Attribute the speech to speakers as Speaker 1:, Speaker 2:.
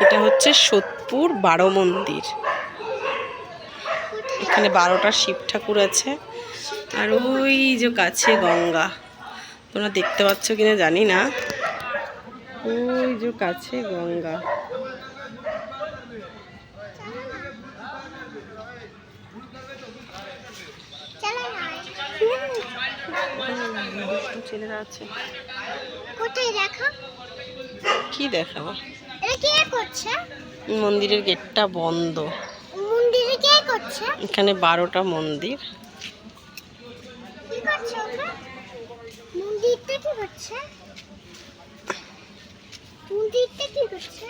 Speaker 1: এটা হচ্ছে সোদপুর 12 মন্দির। এখানে 12টা শিব ঠাকুর আছে। আর ওই যে কাছে গঙ্গা, তোমরা দেখতে পাচ্ছ কিনা জানি না। ওই যে কাছে গঙ্গা। ছেলেরা আছে।
Speaker 2: কোথায় দেখা?
Speaker 1: কি দেখাবো?
Speaker 2: এটা কে করছে?
Speaker 1: মন্দিরের গেটটা বন্ধ।
Speaker 2: মন্দিরে কে করছে?
Speaker 1: এখানে 12টা মন্দির।
Speaker 2: কি করছে ওরা? মন্দিরটা কি করছে? মন্দিরটা কি করছে?